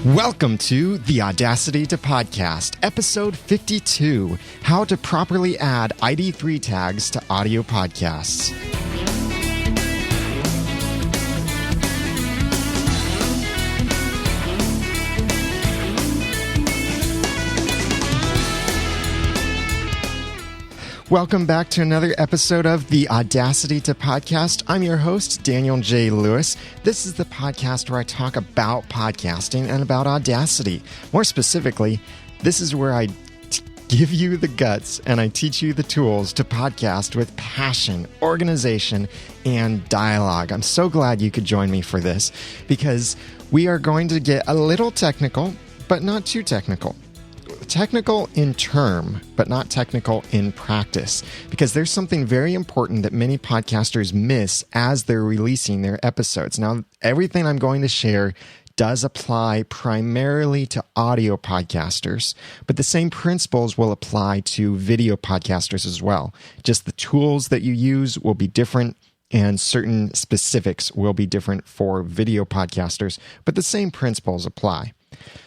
Welcome to the Audacity to Podcast, episode 52, How to Properly Add ID3 Tags to Audio Podcasts. Welcome back to another episode of the Audacity to Podcast. I'm your host, Daniel J. Lewis. This is the podcast where I talk about podcasting and about Audacity. More specifically, this is where I give you the guts and I teach you the tools to podcast with passion, organization, and dialogue. I'm so glad you could join me for this because we are going to get a little technical, but not too technical. Technical in term, but not technical in practice, because there's something very important that many podcasters miss as they're releasing their episodes. Now, everything I'm going to share does apply primarily to audio podcasters, but the same principles will apply to video podcasters as well. Just the tools that you use will be different, and certain specifics will be different for video podcasters, but the same principles apply.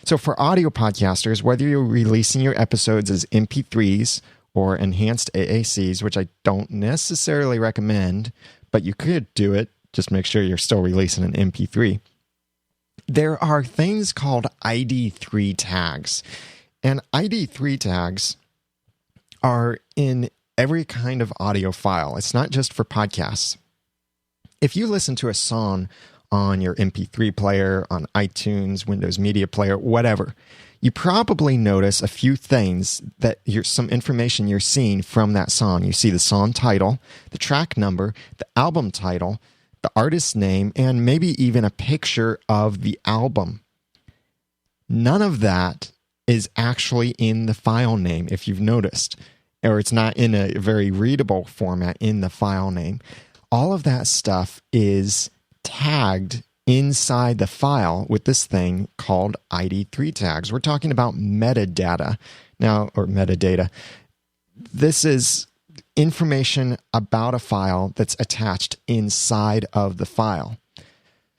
So for audio podcasters, whether you're releasing your episodes as MP3s or enhanced AACs, which I don't necessarily recommend, but you could do it, just make sure you're still releasing an MP3. There are things called ID3 tags. And ID3 tags are in every kind of audio file. It's not just for podcasts. If you listen to a song on your MP3 player, on iTunes, Windows Media Player, whatever, you probably notice a few things that some information you're seeing from that song. You see the song title, the track number, the album title, the artist's name, and maybe even a picture of the album. None of that is actually in the file name, if you've noticed, or it's not in a very readable format in the file name. All of that stuff is tagged inside the file with this thing called ID3 tags. We're talking about metadata now, or metadata. This is information about a file that's attached inside of the file.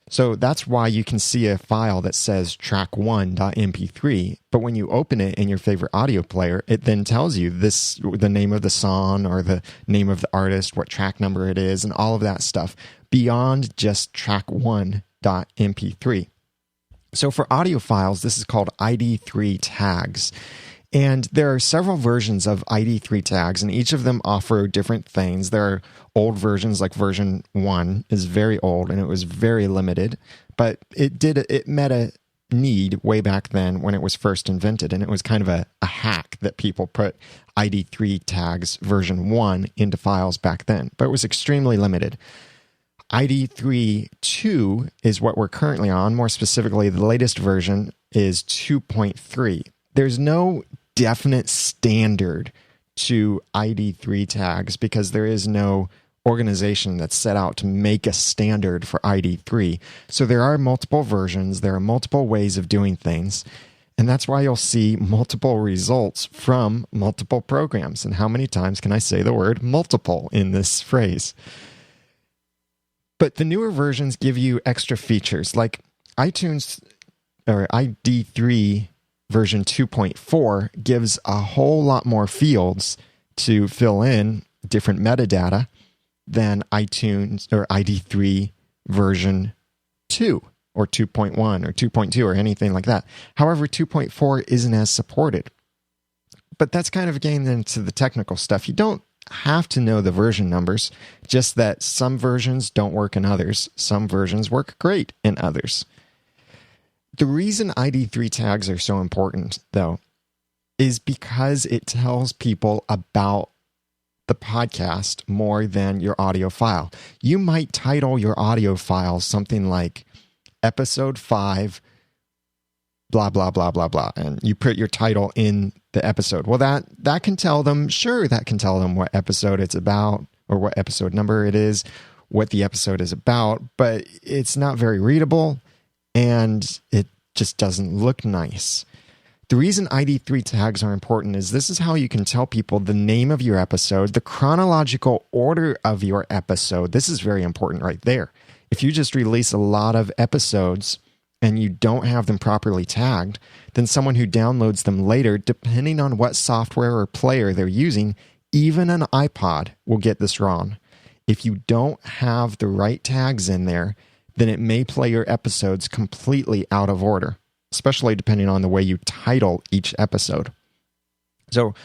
So that's why you can see a file that says track1.mp3, but when you open it in your favorite audio player, it then tells you the name of the song or the name of the artist, what track number it is, and all of that stuff beyond just track1.mp3. So for audio files, this is called ID3 tags. And there are several versions of ID3 tags, and each of them offer different things. There are old versions, like version 1 is very old, and it was very limited, but it met a need way back then when it was first invented, and it was kind of a hack that people put ID3 tags version 1 into files back then, but it was extremely limited. ID3 2 is what we're currently on. More specifically, the latest version is 2.3. There's no definite standard to ID3 tags because there is no organization that's set out to make a standard for ID3. So there are multiple versions, there are multiple ways of doing things, and that's why you'll see multiple results from multiple programs. And how many times can I say the word multiple in this phrase? But the newer versions give you extra features, like iTunes or ID3 version 2.4 gives a whole lot more fields to fill in different metadata than iTunes or ID3 version 2 or 2.1 or 2.2 or anything like that. However, 2.4 isn't as supported. But that's kind of getting into the technical stuff. You don't have to know the version numbers, just that some versions don't work in others. Some versions work great in others. The reason ID3 tags are so important, though, is because it tells people about the podcast more than your audio file. You might title your audio file something like episode 5, blah, blah, blah, blah, blah, and you put your title in the episode. Well, that can tell them, that can tell them what episode it's about or what episode number it is, what the episode is about, but it's not very readable and it just doesn't look nice. The reason ID3 tags are important is this is how you can tell people the name of your episode, the chronological order of your episode. This is very important right there. If you just release a lot of episodes and you don't have them properly tagged, then someone who downloads them later, depending on what software or player they're using, even an iPod will get this wrong. If you don't have the right tags in there, then it may play your episodes completely out of order, especially depending on the way you title each episode. So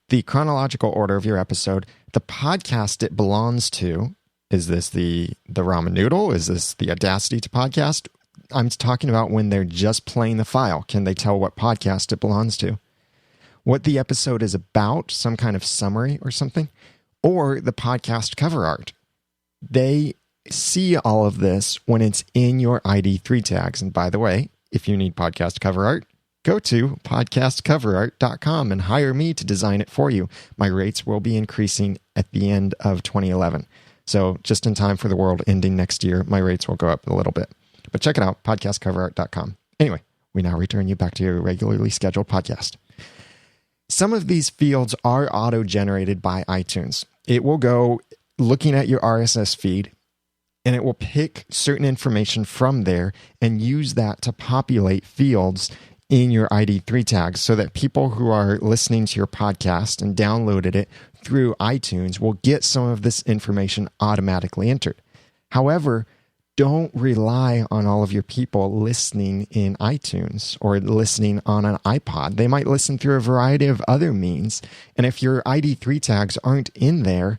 the chronological order of your episode, the podcast it belongs to, is this the ramen noodle? Is this the Audacity to podcast? I'm talking about when they're just playing the file. Can they tell what podcast it belongs to? What the episode is about, some kind of summary or something, or the podcast cover art. They see all of this when it's in your ID3 tags. And by the way, if you need podcast cover art, go to podcastcoverart.com and hire me to design it for you. My rates will be increasing at the end of 2011. So just in time for the world ending next year, my rates will go up a little bit. But check it out, podcastcoverart.com. Anyway, we now return you back to your regularly scheduled podcast. Some of these fields are auto-generated by iTunes. It will go looking at your RSS feed, and it will pick certain information from there and use that to populate fields in your ID3 tags so that people who are listening to your podcast and downloaded it through iTunes will get some of this information automatically entered. However, don't rely on all of your people listening in iTunes or listening on an iPod. They might listen through a variety of other means. And if your ID3 tags aren't in there,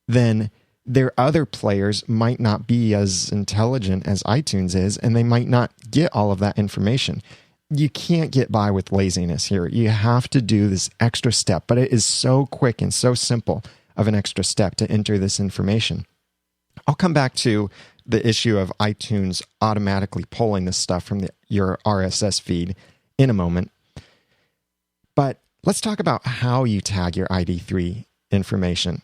then their other players might not be as intelligent as iTunes is, and they might not get all of that information. You can't get by with laziness here. You have to do this extra step, but it is so quick and so simple of an extra step to enter this information. I'll come back to the issue of iTunes automatically pulling this stuff from your RSS feed in a moment. But let's talk about how you tag your ID3 information.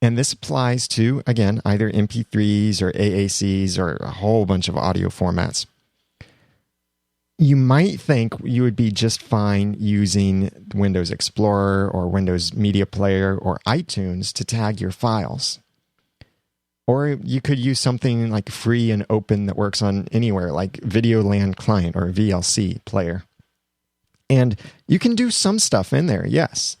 And this applies to, again, either MP3s or AACs or a whole bunch of audio formats. You might think you would be just fine using Windows Explorer or Windows Media Player or iTunes to tag your files. Or you could use something like free and open that works on anywhere, like VideoLan Client or VLC player. And you can do some stuff in there, yes.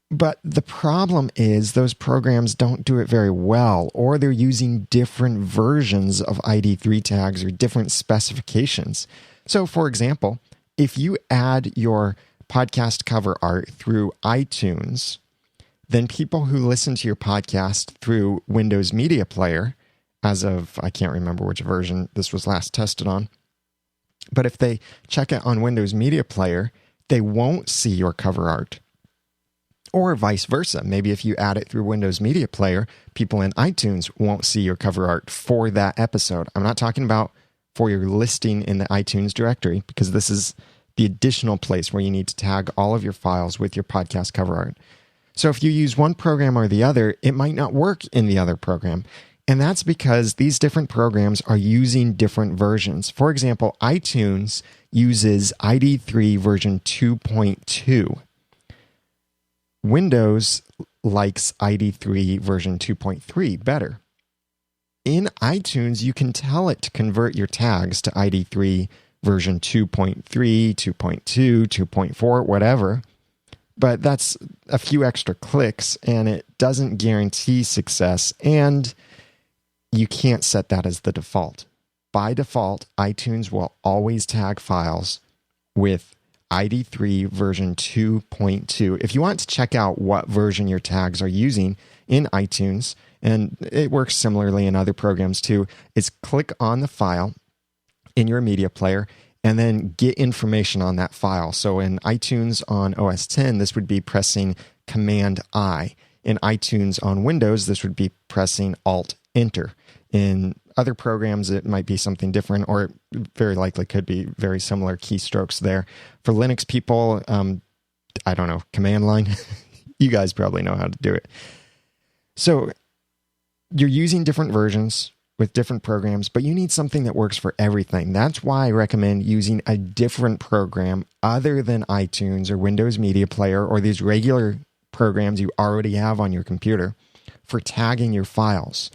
But the problem is those programs don't do it very well, or they're using different versions of ID3 tags or different specifications. So, for example, if you add your podcast cover art through iTunes, then people who listen to your podcast through Windows Media Player, as of, I can't remember which version this was last tested on, but if they check it on Windows Media Player, they won't see your cover art. Or vice versa. Maybe if you add it through Windows Media Player, people in iTunes won't see your cover art for that episode. I'm not talking about for your listing in the iTunes directory, because this is the additional place where you need to tag all of your files with your podcast cover art. So if you use one program or the other, it might not work in the other program. And that's because these different programs are using different versions. For example, iTunes uses ID3 version 2.2. Windows likes ID3 version 2.3 better. In iTunes, you can tell it to convert your tags to ID3 version 2.3, 2.2, 2.4, whatever. But that's a few extra clicks, and it doesn't guarantee success, and you can't set that as the default. By default, iTunes will always tag files with ID3 version 2.2. If you want to check out what version your tags are using in iTunes, and it works similarly in other programs too, is click on the file in your media player and then get information on that file. So in iTunes on OS X, this would be pressing Command-I. In iTunes on Windows, this would be pressing Alt-Enter. In other programs, it might be something different, or it very likely could be very similar keystrokes there. For Linux people, I don't know, command line. You guys probably know how to do it. So you're using different versions with different programs, but you need something that works for everything. That's why I recommend using a different program other than iTunes or Windows Media Player or these regular programs you already have on your computer for tagging your files.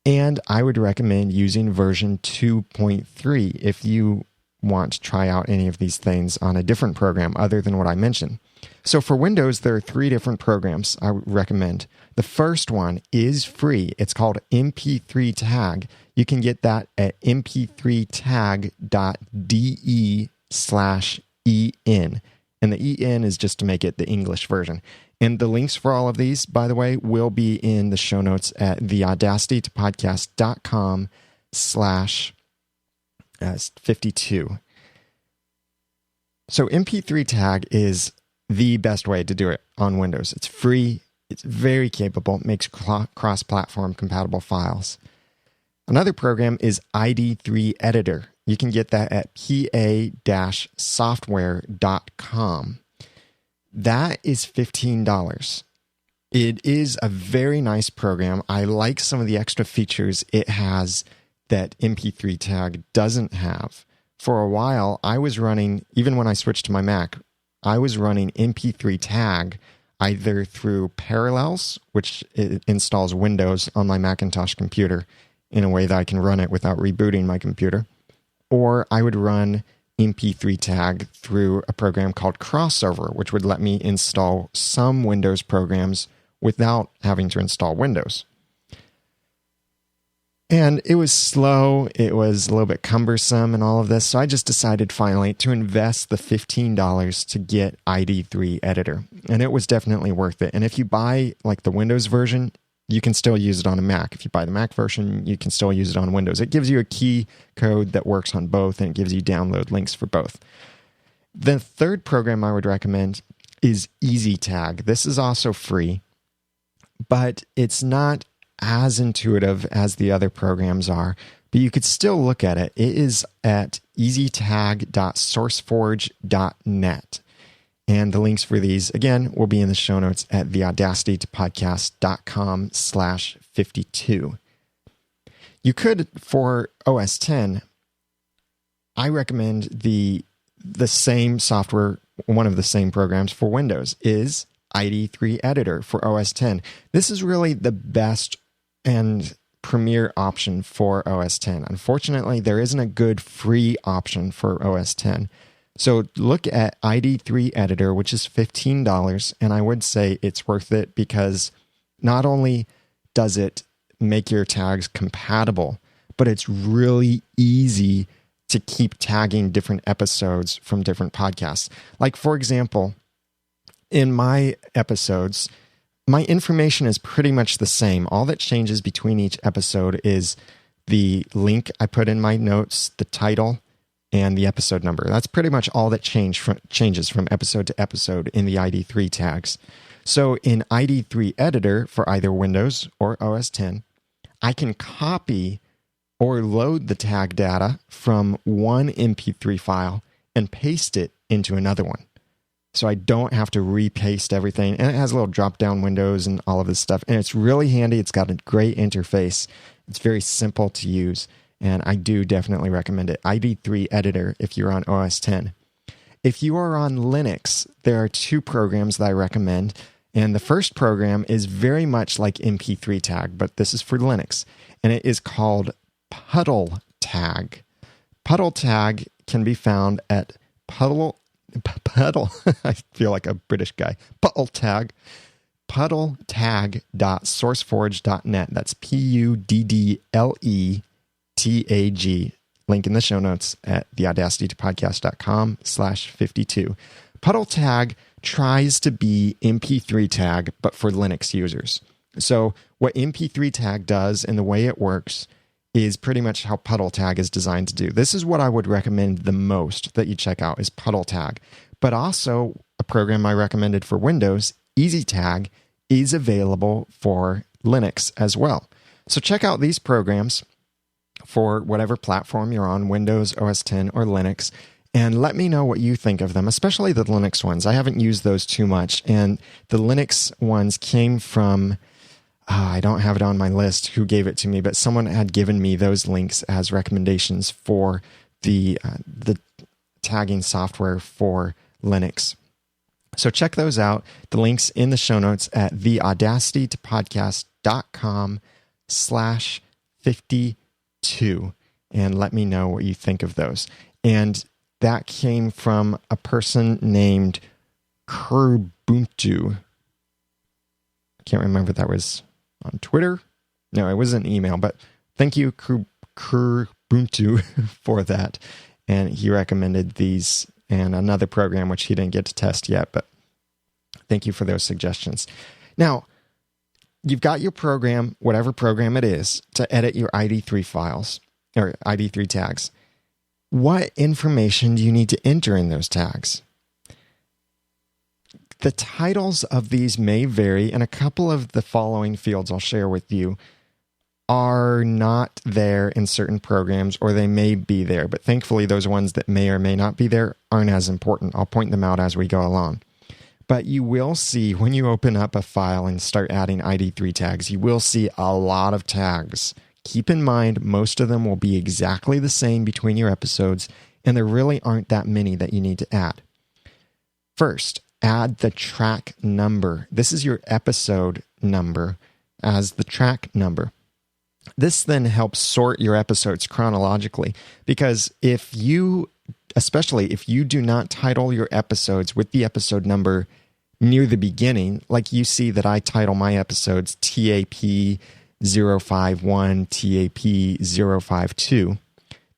And I would recommend using version 2.3 if you want to try out any of these things on a different program other than what I mentioned. So for Windows, there are 3 different programs I would recommend. The first one is free. It's called MP3 Tag. You can get that at mp3tag.de/en. And the en is just to make it the English version. And the links for all of these, by the way, will be in the show notes at theaudacitytopodcast.com/52. So MP3 Tag is the best way to do it on Windows. It's free. It's very capable. It makes cross-platform compatible files. Another program is ID3 Editor. You can get that at pa-software.com. That is $15. It is a very nice program. I like some of the extra features it has that MP3 Tag doesn't have. For a while, I was running, even when I switched to my Mac, I was running MP3 Tag either through Parallels, which installs Windows on my Macintosh computer in a way that I can run it without rebooting my computer, or I would run MP3 Tag through a program called Crossover, which would let me install some Windows programs without having to install Windows. And it was slow, it was a little bit cumbersome and all of this, so I just decided finally to invest the $15 to get ID3 Editor. And it was definitely worth it. And if you buy like the Windows version, you can still use it on a Mac. If you buy the Mac version, you can still use it on Windows. It gives you a key code that works on both, and it gives you download links for both. The third program I would recommend is EasyTag. This is also free, but it's not as intuitive as the other programs are, but you could still look at it. It is at easytag.sourceforge.net. And the links for these, again, will be in the show notes at theaudacitytopodcast.com/52. You could, for OS X, I recommend the same software, one of the same programs for Windows is ID3 Editor for OS X. This is really the best and premier option for OS X. Unfortunately, there isn't a good free option for OS X. So look at ID3 Editor, which is $15, and I would say it's worth it because not only does it make your tags compatible, but it's really easy to keep tagging different episodes from different podcasts. Like, for example, in my episodes, my information is pretty much the same. All that changes between each episode is the link I put in my notes, the title, and the episode number. That's pretty much all that changes from episode to episode in the ID3 tags. So in ID3 Editor for either Windows or OS X, I can copy or load the tag data from one MP3 file and paste it into another one. So I don't have to repaste everything. And it has little drop-down windows and all of this stuff. And it's really handy. It's got a great interface. It's very simple to use. And I do definitely recommend it. ID3 Editor if you're on OS X. If you are on Linux, there are 2 programs that I recommend. And the first program is very much like MP3 Tag, but this is for Linux. And it is called Puddle Tag. Puddle Tag can be found at Puddle, I feel like a British guy. puddletag.sourceforge.net. That's PUDDLETAG. Link in the show notes at theaudacitytopodcast.com/52. Puddle Tag tries to be MP3 Tag, but for Linux users. So what MP3 Tag does and the way it works is pretty much how Puddle Tag is designed to do. This is what I would recommend the most that you check out is Puddle Tag. But also a program I recommended for Windows, EasyTag, is available for Linux as well. So check out these programs for whatever platform you're on, Windows, OS X, or Linux, and let me know what you think of them, especially the Linux ones. I haven't used those too much, and the Linux ones came from... I don't have it on my list who gave it to me, but someone had given me those links as recommendations for the tagging software for Linux. So check those out. The link's in the show notes at theaudacitytopodcast.com/52. TAP052 and let me know what you think of those. And that came from a person named Kurbuntu. I can't remember if that was on Twitter. No, it was an email, but thank you, Kurbuntu, for that. And he recommended these and another program, which he didn't get to test yet, but thank you for those suggestions. Now, you've got your program, whatever program it is, to edit your ID3 files, or ID3 tags. What information do you need to enter in those tags? The titles of these may vary, and a couple of the following fields I'll share with you are not there in certain programs, or they may be there, but thankfully those ones that may or may not be there aren't as important. I'll point them out as we go along. But you will see when you open up a file and start adding ID3 tags, you will see a lot of tags. Keep in mind, most of them will be exactly the same between your episodes, and there really aren't that many that you need to add. First, add the track number. This is your episode number as the track number. This then helps sort your episodes chronologically, because especially if you do not title your episodes with the episode number near the beginning, like you see that I title my episodes TAP051, TAP052,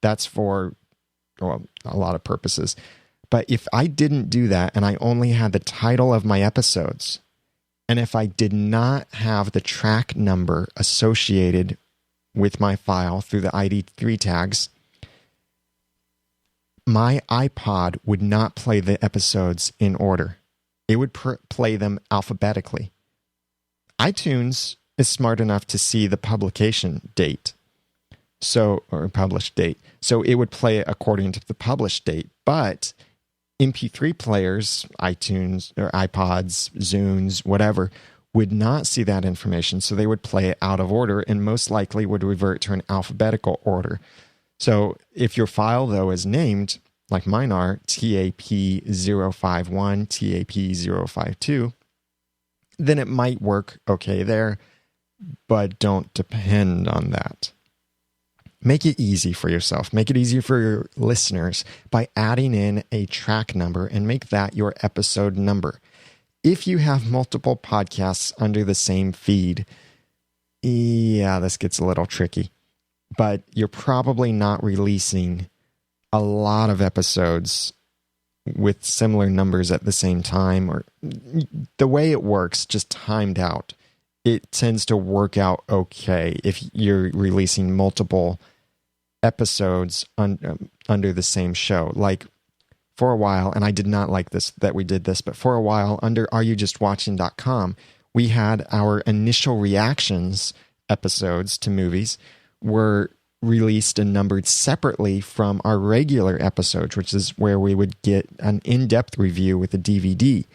that's for a lot of purposes. But if I didn't do that and I only had the title of my episodes, and if I did not have the track number associated with my file through the ID3 tags, my iPod would not play the episodes in order. It would play them alphabetically. iTunes is smart enough to see the publication date, or published date. So it would play it according to the published date. But MP3 players, iTunes or iPods, Zunes, whatever, would not see that information. So they would play it out of order and most likely would revert to an alphabetical order. So if your file, though, is named, like mine are, TAP051, TAP052, then it might work okay there, but don't depend on that. Make it easy for yourself. Make it easier for your listeners by adding in a track number and make that your episode number. If you have multiple podcasts under the same feed, this gets a little tricky. But you're probably not releasing a lot of episodes with similar numbers at the same time, or the way it works, just timed out, it tends to work out okay if you're releasing multiple episodes under the same show. Like for a while, and I did not like this that we did this, but for a while under areyoujustwatching.com, we had our initial reactions episodes to movies were released and numbered separately from our regular episodes, which is where we would get an in-depth review with a DVD.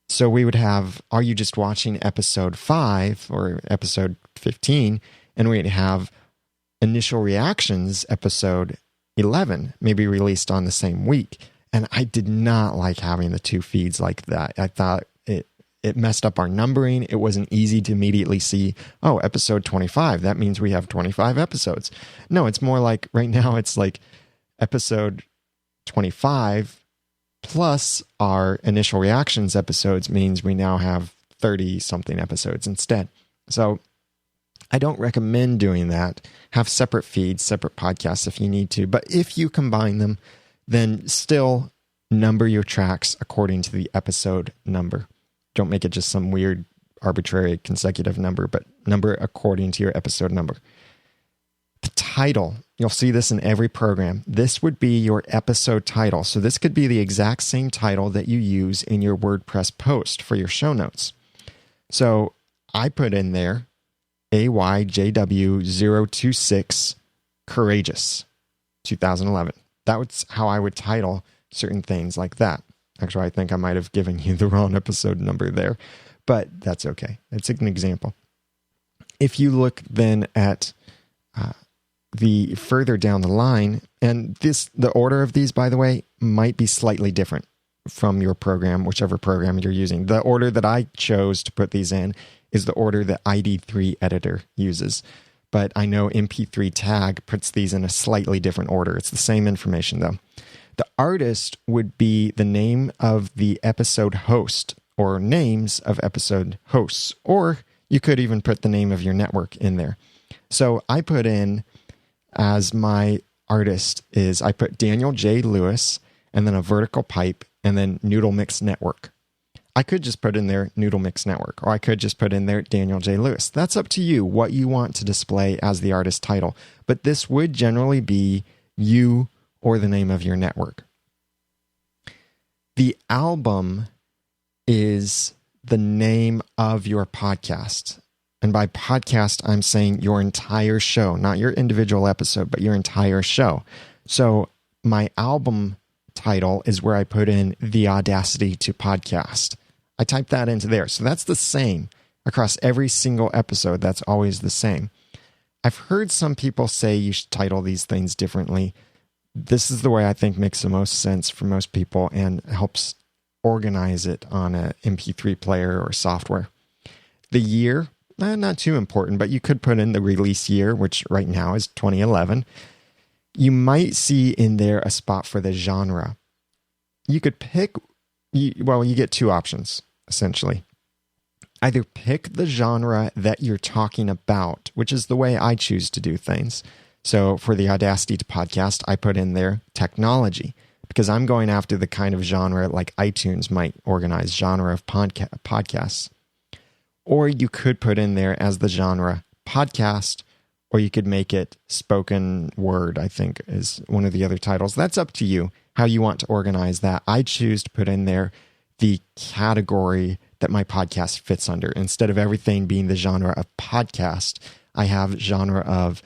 So we would have Are You Just Watching episode 5 or episode 15, and we'd have Initial Reactions episode 11, maybe released on the same week. And I did not like having the two feeds like that. I thought it messed up our numbering. It wasn't easy to immediately see, episode 25. That means we have 25 episodes. No, it's more like right now it's like episode 25 plus our Initial Reactions episodes means we now have 30-something episodes instead. So I don't recommend doing that. Have separate feeds, separate podcasts if you need to. But if you combine them, then still number your tracks according to the episode number. Don't make it just some weird, arbitrary, consecutive number, but number according to your episode number. The title, you'll see this in every program. This would be your episode title. So this could be the exact same title that you use in your WordPress post for your show notes. So I put in there AYJW026 Courageous 2011. That was how I would title certain things like that. Actually, I think I might have given you the wrong episode number there, but that's okay. It's an example. If you look then at the further down the line, and the order of these, by the way, might be slightly different from your program, whichever program you're using. The order that I chose to put these in is the order that ID3 editor uses. but I know MP3 tag puts these in a slightly different order. It's the same information though. The artist would be the name of the episode host or names of episode hosts, or you could even put the name of your network in there. So I put in as my artist I put Daniel J. Lewis and then a vertical pipe and then Noodle Mix Network. I could just put in there Noodle Mix Network, or I could just put in there Daniel J. Lewis. That's up to you what you want to display as the artist title. But this would generally be you or the name of your network. The album is the name of your podcast. And by podcast, I'm saying your entire show, not your individual episode, but your entire show. So my album title is where I put in the Audacity to podcast. I type that into there. So that's the same across every single episode. That's always the same. I've heard some people say you should title these things differently. This is the way I think makes the most sense for most people and helps organize it on an MP3 player or software. The year, not too important, but you could put in the release year, which right now is 2011. You might see in there a spot for the genre. You could pick, you get two options, essentially. Either pick the genre that you're talking about, which is the way I choose to do things. So for the Audacity to podcast, I put in there technology, because I'm going after the kind of genre like iTunes might organize genre of podcasts. Or you could put in there as the genre podcast, or you could make it spoken word, I think is one of the other titles. That's up to you, how you want to organize that. I choose to put in there the category that my podcast fits under. Instead of everything being the genre of podcast, I have genre of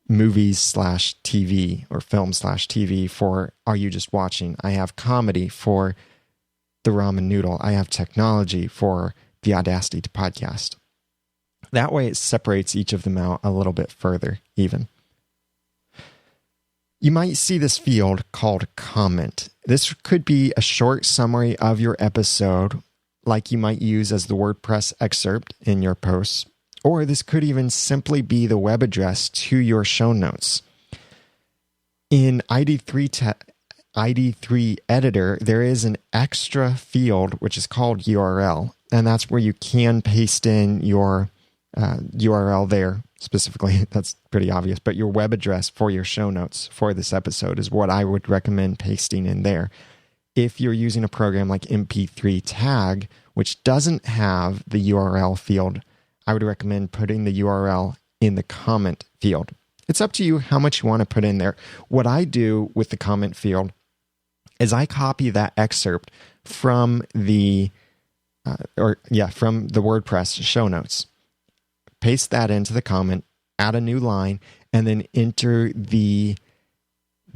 movies/TV or film/TV for Are You Just Watching? I have comedy for the Ramen Noodle. I have technology for the Audacity to podcast. That way it separates each of them out a little bit further even. You might see this field called comment. This could be a short summary of your episode, like you might use as the WordPress excerpt in your posts. Or this could even simply be the web address to your show notes. In ID3 editor, there is an extra field which is called URL, and that's where you can paste in your URL there specifically. That's pretty obvious, but your web address for your show notes for this episode is what I would recommend pasting in there. If you're using a program like MP3 Tag, which doesn't have the URL field, I would recommend putting the URL in the comment field. It's up to you how much you want to put in there. What I do with the comment field is I copy that excerpt from the WordPress show notes, paste that into the comment, add a new line, and then enter the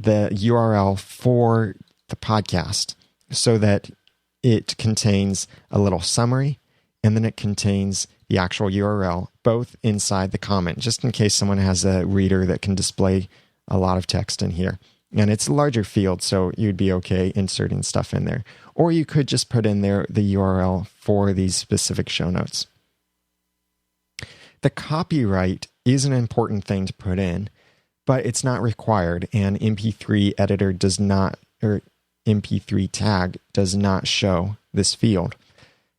URL for the podcast so that it contains a little summary and then it contains the actual URL, both inside the comment, just in case someone has a reader that can display a lot of text in here. And it's a larger field, so you'd be okay inserting stuff in there. Or you could just put in there the URL for these specific show notes. The copyright is an important thing to put in, but it's not required, and MP3 editor does not, or MP3 tag does not show this field.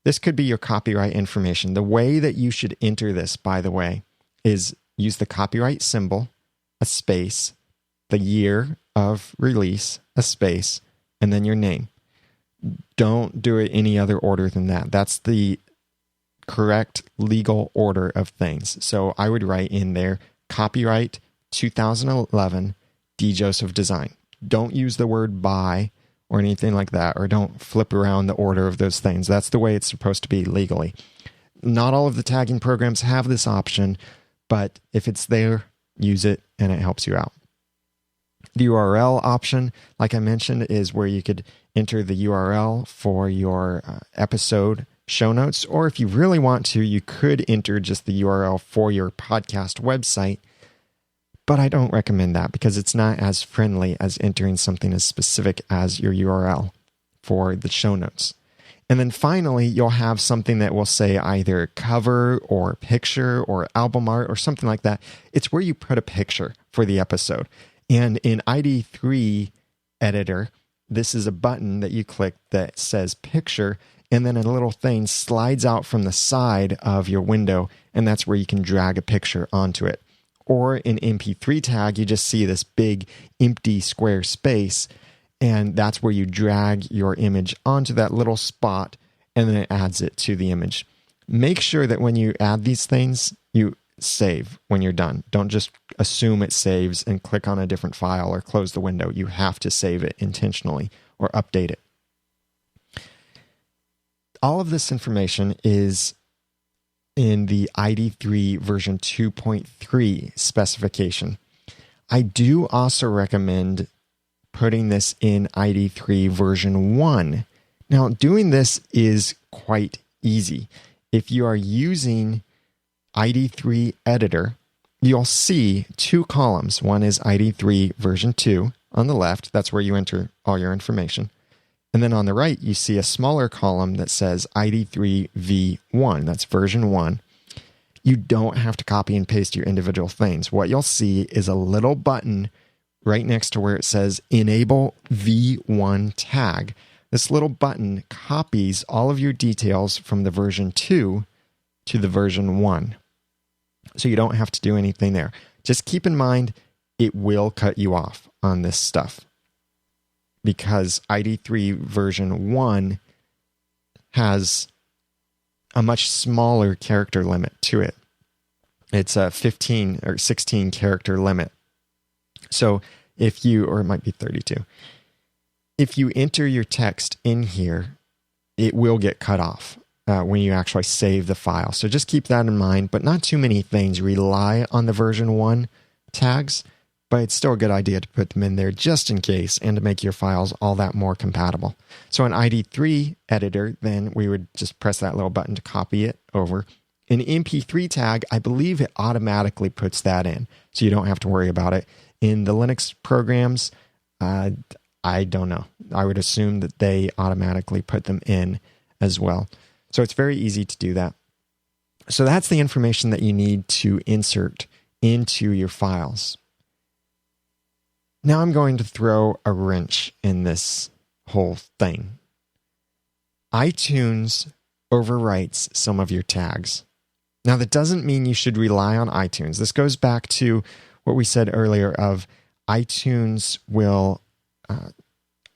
This could be your copyright information. The way that you should enter this, by the way, is use the copyright symbol, a space, the year of release, a space, and then your name. Don't do it any other order than that. That's the correct legal order of things. So I would write in there, copyright 2011, D. Joseph Design. Don't use the word by or anything like that, or don't flip around the order of those things. That's the way it's supposed to be legally. Not all of the tagging programs have this option, but if it's there, use it and it helps you out. The URL option, like I mentioned, is where you could enter the URL for your episode show notes, or if you really want to, you could enter just the URL for your podcast website. But I don't recommend that because it's not as friendly as entering something as specific as your URL for the show notes. And then finally, you'll have something that will say either cover or picture or album art or something like that. It's where you put a picture for the episode. And in ID3 editor, this is a button that you click that says picture, and then a little thing slides out from the side of your window, and that's where you can drag a picture onto it. Or in MP3 tag, you just see this big empty square space, and that's where you drag your image onto that little spot, and then it adds it to the image. Make sure that when you add these things, you save when you're done. Don't just assume it saves and click on a different file or close the window. You have to save it intentionally or update it. All of this information is in the ID3 version 2.3 specification. I do also recommend putting this in ID3 version 1. Now, doing this is quite easy. If you are using ID3 editor, you'll see two columns. One is ID3 version 2 on the left. That's where you enter all your information. And then on the right, you see a smaller column that says ID3 V1. That's version 1. You don't have to copy and paste your individual things. What you'll see is a little button right next to where it says Enable V1 tag. This little button copies all of your details from the version 2 to the version 1. So you don't have to do anything there. Just keep in mind, it will cut you off on this stuff because ID3 version 1 has a much smaller character limit to it. It's a 15 or 16 character limit. So if you, or it might be 32, if you enter your text in here, it will get cut off when you actually save the file. So just keep that in mind, but not too many things rely on the version 1 tags, but it's still a good idea to put them in there just in case and to make your files all that more compatible. So in ID3 editor, then we would just press that little button to copy it over. In MP3 tag, I believe it automatically puts that in, so you don't have to worry about it. In the Linux programs, I don't know. I would assume that they automatically put them in as well. So it's very easy to do that. So that's the information that you need to insert into your files. Now I'm going to throw a wrench in this whole thing. iTunes overwrites some of your tags. Now that doesn't mean you should rely on iTunes. This goes back to what we said earlier of iTunes will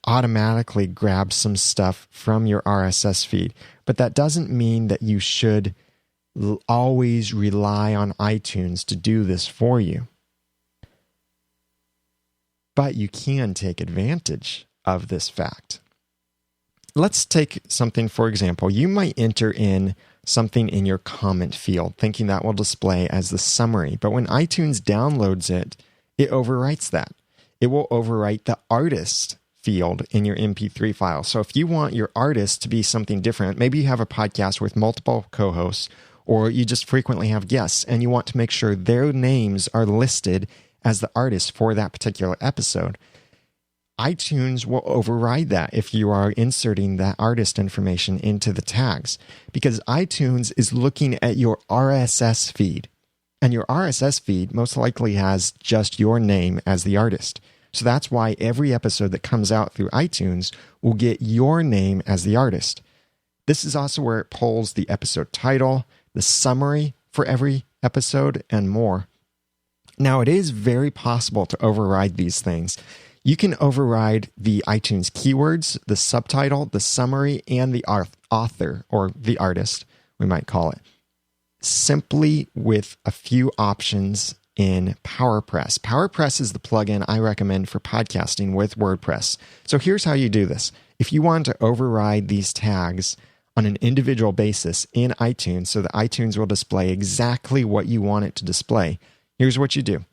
automatically grab some stuff from your RSS feed. But that doesn't mean that you should always rely on iTunes to do this for you. But you can take advantage of this fact. Let's take something, for example. You might enter in something in your comment field, thinking that will display as the summary. But when iTunes downloads it, it overwrites that. It will overwrite the artist field in your MP3 file. So if you want your artist to be something different, maybe you have a podcast with multiple co-hosts, or you just frequently have guests, and you want to make sure their names are listed as the artist for that particular episode, iTunes will override that if you are inserting that artist information into the tags, because iTunes is looking at your RSS feed, and your RSS feed most likely has just your name as the artist. So that's why every episode that comes out through iTunes will get your name as the artist. This is also where it pulls the episode title, the summary for every episode, and more. Now, it is very possible to override these things. You can override the iTunes keywords, the subtitle, the summary, and the author, or the artist, we might call it, simply with a few options in PowerPress. PowerPress is the plugin I recommend for podcasting with WordPress. So here's how you do this. If you want to override these tags on an individual basis in iTunes so that iTunes will display exactly what you want it to display, here's what you do.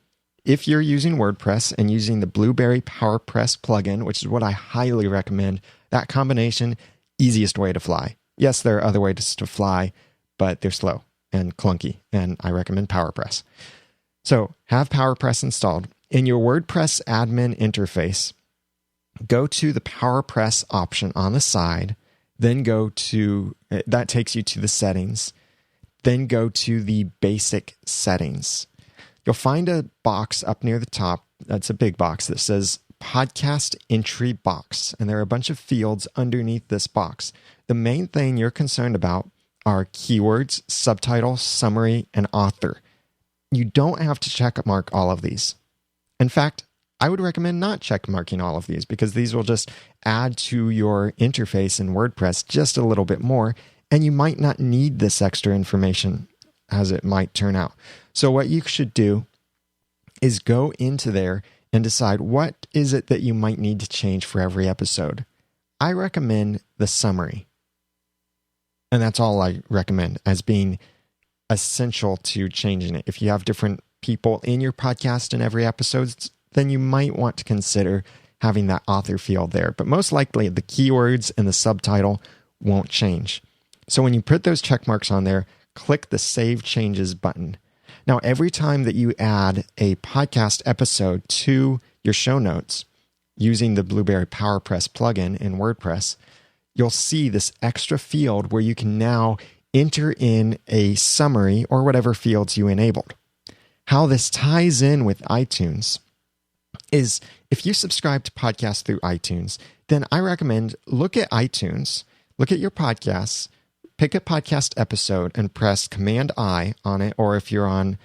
If you're using WordPress and using the Blueberry PowerPress plugin, which is what I highly recommend, that combination, easiest way to fly. Yes, there are other ways to fly, but they're slow and clunky, and I recommend PowerPress. So have PowerPress installed. In your WordPress admin interface, go to the PowerPress option on the side, Then that takes you to the settings. Then go to the basic settings. You'll find a box up near the top. That's a big box that says podcast entry box. And there are a bunch of fields underneath this box. The main thing you're concerned about are keywords, subtitle, summary, and author. You don't have to check mark all of these. In fact, I would recommend not check marking all of these because these will just add to your interface in WordPress just a little bit more, and you might not need this extra information as it might turn out. So what you should do is go into there and decide what is it that you might need to change for every episode. I recommend the summary. And that's all I recommend as being essential to changing it. If you have different people in your podcast in every episode, then you might want to consider having that author field there. But most likely the keywords and the subtitle won't change. So when you put those check marks on there, click the Save Changes button. Now, every time that you add a podcast episode to your show notes using the Blueberry PowerPress plugin in WordPress, you'll see this extra field where you can now enter in a summary or whatever fields you enabled. How this ties in with iTunes is if you subscribe to podcasts through iTunes, then I recommend look at iTunes, look at your podcasts, pick a podcast episode and press Command-I on it, or if you're on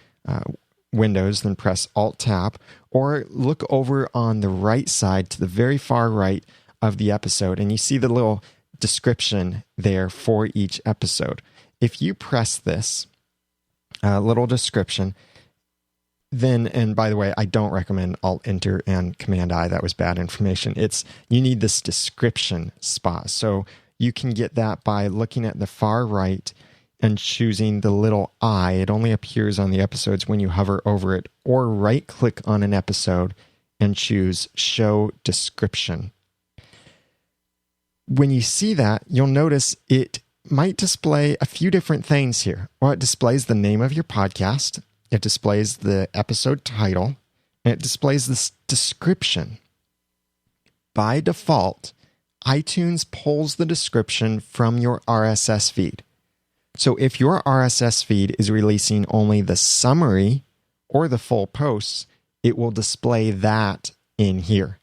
Windows, then press Alt-Tab, or look over on the right side to the very far right of the episode, and you see the little description there for each episode. If you press this little description, then, and by the way, I don't recommend Alt-Enter and Command-I. That was bad information. You need this description spot. So you can get that by looking at the far right and choosing the little I. It only appears on the episodes when you hover over it, or right-click on an episode and choose Show Description. When you see that, you'll notice it might display a few different things here. Well, it displays the name of your podcast, it displays the episode title, and it displays this description. By default, iTunes pulls the description from your RSS feed. So if your RSS feed is releasing only the summary or the full posts, it will display that in here.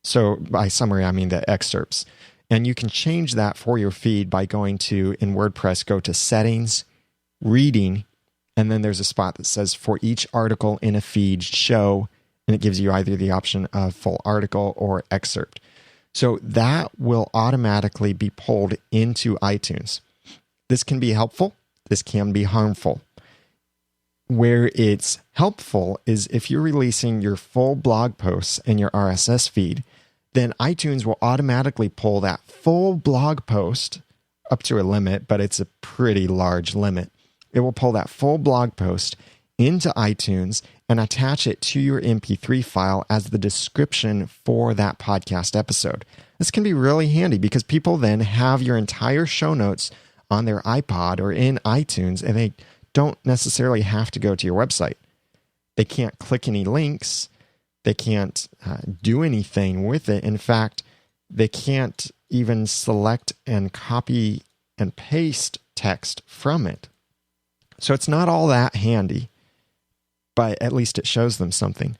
So by summary, I mean the excerpts. And you can change that for your feed by going to, in WordPress, go to Settings, Reading, and then there's a spot that says for each article in a feed, show, and it gives you either the option of full article or excerpt. So that will automatically be pulled into iTunes. This can be helpful. This can be harmful. Where it's helpful is if you're releasing your full blog posts in your RSS feed, then iTunes will automatically pull that full blog post up to a limit, but it's a pretty large limit. It will pull that full blog post into iTunes and attach it to your MP3 file as the description for that podcast episode. This can be really handy because people then have your entire show notes on their iPod or in iTunes, and they don't necessarily have to go to your website. They can't click any links. They can't do anything with it. In fact, they can't even select and copy and paste text from it. So it's not all that handy, but at least it shows them something.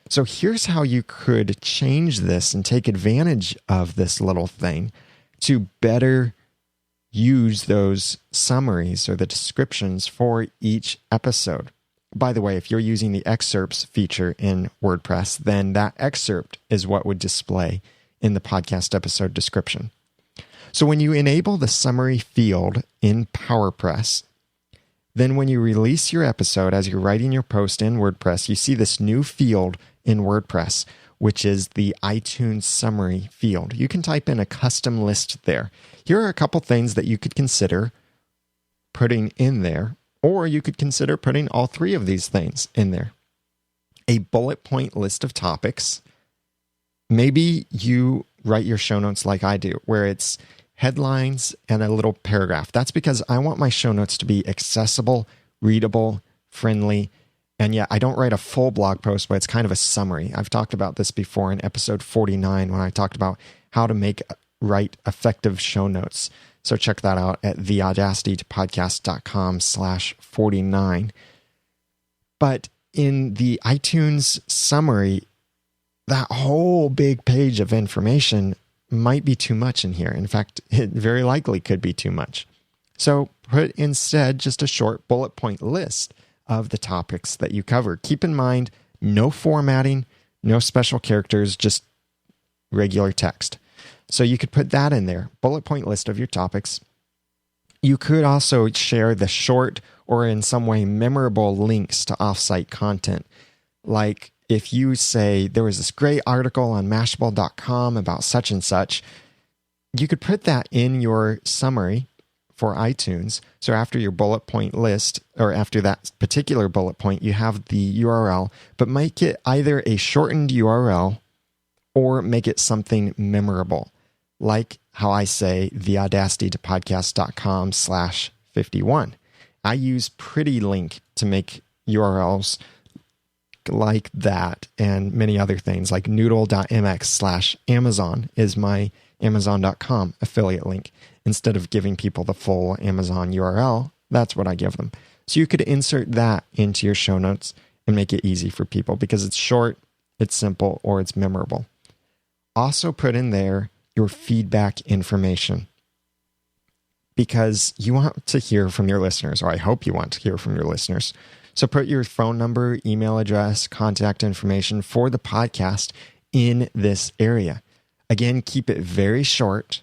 So here's how you could change this and take advantage of this little thing to better use those summaries or the descriptions for each episode. By the way, if you're using the excerpts feature in WordPress, then that excerpt is what would display in the podcast episode description. So when you enable the summary field in PowerPress, then when you release your episode, as you're writing your post in WordPress, you see this new field in WordPress, which is the iTunes summary field. You can type in a custom list there. Here are a couple things that you could consider putting in there, or you could consider putting all three of these things in there. A bullet point list of topics. Maybe you write your show notes like I do, where it's headlines and a little paragraph. That's because I want my show notes to be accessible, readable, friendly, and yeah, I don't write a full blog post, but it's kind of a summary. I've talked about this before in episode 49 when I talked about how to make write effective show notes. So check that out at theaudacitytopodcast.com/49. But in the iTunes summary, that whole big page of information might be too much in here. In fact, it very likely could be too much. So put instead just a short bullet point list of the topics that you cover. Keep in mind, no formatting, no special characters, just regular text. So you could put that in there, bullet point list of your topics. You could also share the short or in some way memorable links to offsite content. Like if you say there was this great article on Mashable.com about such and such, you could put that in your summary for iTunes. So after your bullet point list, or after that particular bullet point, you have the URL, but make it either a shortened URL or make it something memorable. Like how I say theaudacitytopodcast.com/51. I use Pretty Link to make URLs like that and many other things, like noodle.mx/Amazon is my Amazon.com affiliate link. Instead of giving people the full Amazon URL, that's what I give them. So you could insert that into your show notes and make it easy for people because it's short, it's simple, or it's memorable. Also put in there your feedback information because you want to hear from your listeners, or I hope you want to hear from your listeners. So put your phone number, email address, contact information for the podcast in this area. Again, keep it very short.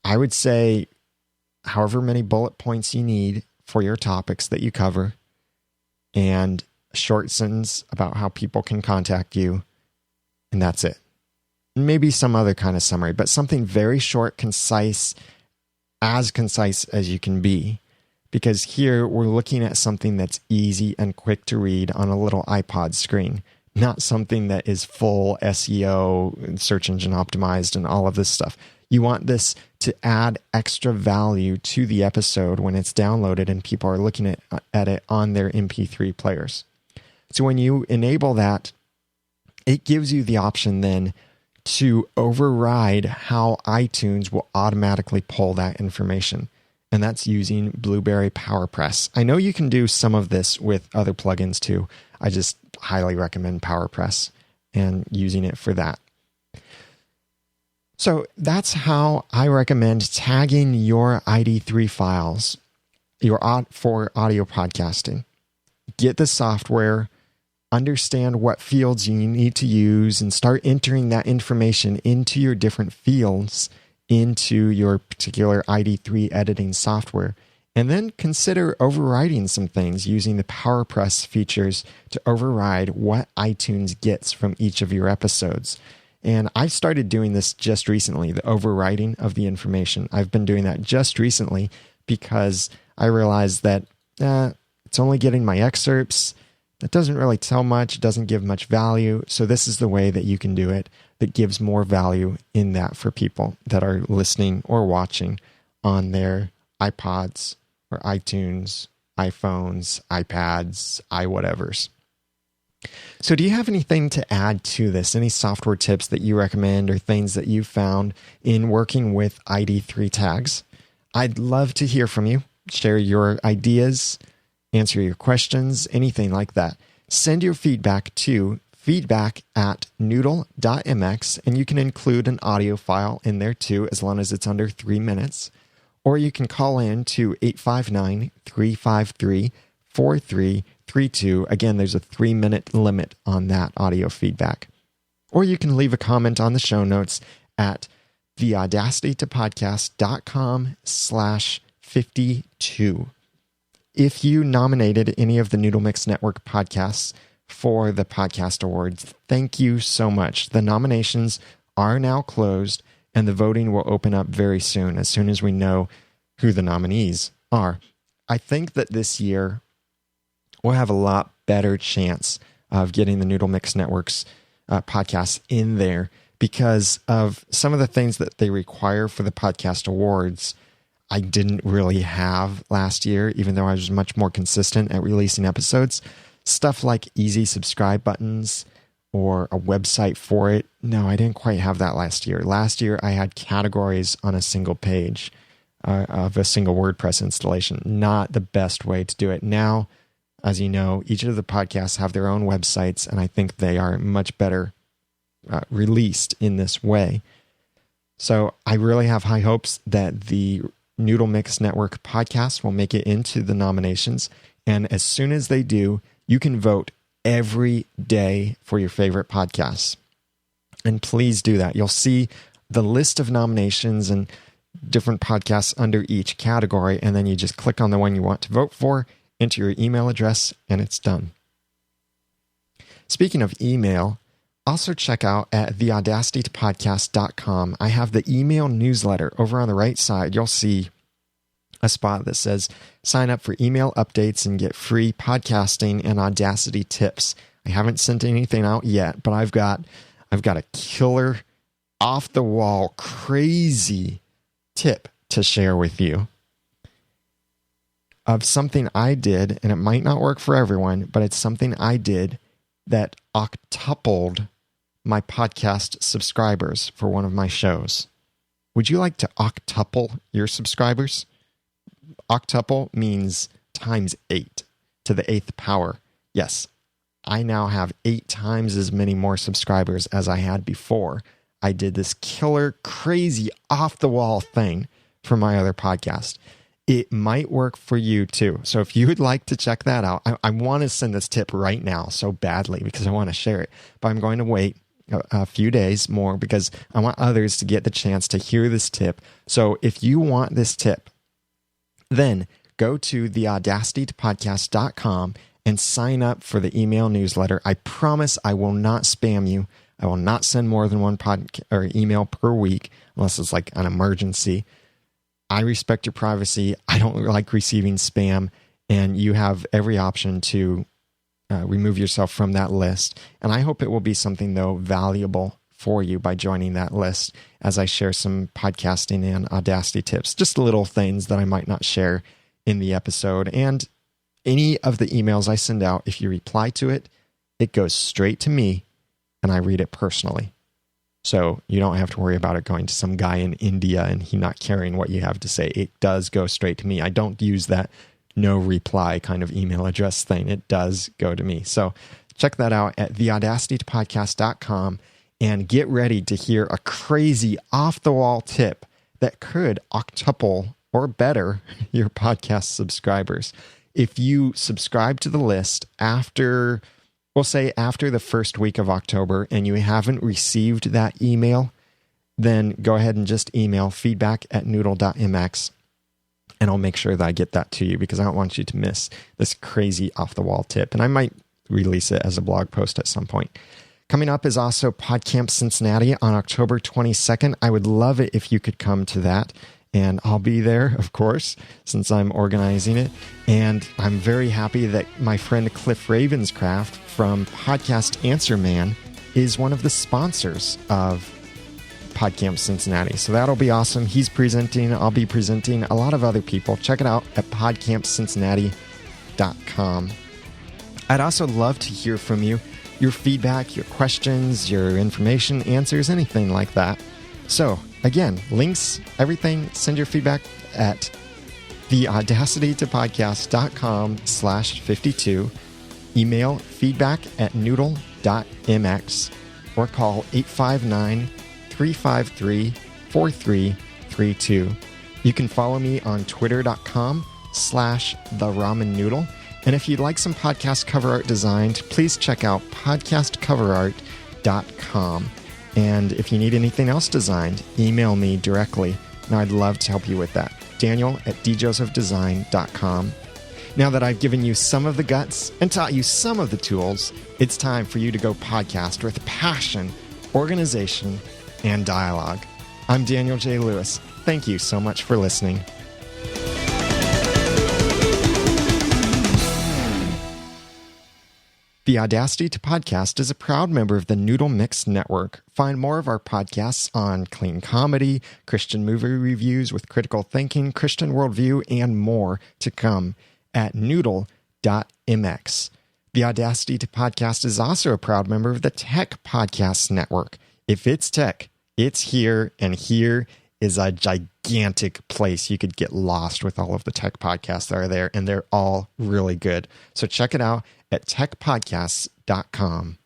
I would say however many bullet points you need for your topics that you cover, and a short sentence about how people can contact you, and that's it. Maybe some other kind of summary, but something very short, concise as you can be. Because here we're looking at something that's easy and quick to read on a little iPod screen, not something that is full SEO, search engine optimized, and all of this stuff. You want this to add extra value to the episode when it's downloaded and people are looking at it on their MP3 players. So when you enable that, it gives you the option then to override how iTunes will automatically pull that information. And that's using Blueberry PowerPress. I know you can do some of this with other plugins too. I just highly recommend PowerPress and using it for that. So that's how I recommend tagging your ID3 files for audio podcasting. Get the software, understand what fields you need to use, and start entering that information into your different fields into your particular ID3 editing software. And then consider overriding some things using the PowerPress features to override what iTunes gets from each of your episodes. And I started doing this just recently, the overriding of the information. I've been doing that just recently because I realized that it's only getting my excerpts. That doesn't really tell much, doesn't give much value. So this is the way that you can do it that gives more value in that for people that are listening or watching on their iPods or iTunes, iPhones, iPads, iWhatevers. So do you have anything to add to this? Any software tips that you recommend or things that you found in working with ID3 tags? I'd love to hear from you. Share your ideas, answer your questions, anything like that. Send your feedback to feedback@noodle.mx, and you can include an audio file in there too, as long as it's under 3 minutes. Or you can call in to 859-353-4332. Again, there's a 3-minute limit on that audio feedback. Or you can leave a comment on the show notes at theaudacitytopodcast.com/52. If you nominated any of the Noodle Mix Network podcasts for the podcast awards, thank you so much. The nominations are now closed, and the voting will open up very soon as we know who the nominees are. I think that this year we'll have a lot better chance of getting the Noodle Mix Network's podcasts in there because of some of the things that they require for the podcast awards. I didn't really have last year, even though I was much more consistent at releasing episodes. Stuff like easy subscribe buttons or a website for it. No, I didn't quite have that last year. Last year, I had categories on a single page of a single WordPress installation. Not the best way to do it. Now, as you know, each of the podcasts have their own websites, and I think they are much better released in this way. So I really have high hopes that the Noodle Mix Network podcast will make it into the nominations. And as soon as they do, you can vote every day for your favorite podcasts. And please do that. You'll see the list of nominations and different podcasts under each category, and then you just click on the one you want to vote for, enter your email address, and it's done. Speaking of email, also check out at theaudacitytopodcast.com. I have the email newsletter. Over on the right side, you'll see a spot that says sign up for email updates and get free podcasting and Audacity tips. I haven't sent anything out yet, but I've got a killer, off the wall, crazy tip to share with you of something I did, and it might not work for everyone, but it's something I did that octupled my podcast subscribers for one of my shows. Would you like to octuple your subscribers? Octuple means times 8 to the 8th power. Yes, I now have 8 times as many more subscribers as I had before. I did this killer, crazy, off-the-wall thing for my other podcast. It might work for you too. So if you would like to check that out, I want to send this tip right now so badly because I want to share it. But I'm going to wait a few days more because I want others to get the chance to hear this tip. So if you want this tip, then go to theaudacitytopodcast.com and sign up for the email newsletter. I promise I will not spam you. I will not send more than one email per week unless it's like an emergency. I respect your privacy. I don't like receiving spam, and you have every option to remove yourself from that list. And I hope it will be something, though, valuable for you by joining that list as I share some podcasting and Audacity tips, just little things that I might not share in the episode. And any of the emails I send out, if you reply to it, it goes straight to me and I read it personally. So you don't have to worry about it going to some guy in India and he not caring what you have to say. It does go straight to me. I don't use that no reply kind of email address thing. It does go to me. So check that out at theaudacitytopodcast.com. And get ready to hear a crazy off-the-wall tip that could octuple or better your podcast subscribers. If you subscribe to the list after, we'll say after the first week of October, and you haven't received that email, then go ahead and just email feedback@noodle.mx, and I'll make sure that I get that to you because I don't want you to miss this crazy off-the-wall tip. And I might release it as a blog post at some point. Coming up is also PodCamp Cincinnati on October 22nd. I would love it if you could come to that. And I'll be there, of course, since I'm organizing it. And I'm very happy that my friend Cliff Ravenscraft from Podcast Answer Man is one of the sponsors of PodCamp Cincinnati. So that'll be awesome. He's presenting. I'll be presenting. A lot of other people. Check it out at podcampcincinnati.com. I'd also love to hear from you. Your feedback, your questions, your information, answers, anything like that. So, again, links, everything, send your feedback at theaudacitytopodcast.com/52. Email feedback@noodle.mx or call 859-353-4332. You can follow me on twitter.com/theramennoodle. And if you'd like some podcast cover art designed, please check out podcastcoverart.com. And if you need anything else designed, email me directly, and I'd love to help you with that. Daniel@djosephdesign.com. Now that I've given you some of the guts and taught you some of the tools, it's time for you to go podcast with passion, organization, and dialogue. I'm Daniel J. Lewis. Thank you so much for listening. The Audacity to Podcast is a proud member of the Noodle Mix Network. Find more of our podcasts on clean comedy, Christian movie reviews with critical thinking, Christian worldview, and more to come at noodle.mx. The Audacity to Podcast is also a proud member of the Tech Podcasts Network. If it's tech, it's here, and here is a gigantic place. You could get lost with all of the tech podcasts that are there, and they're all really good. So check it out at techpodcasts.com.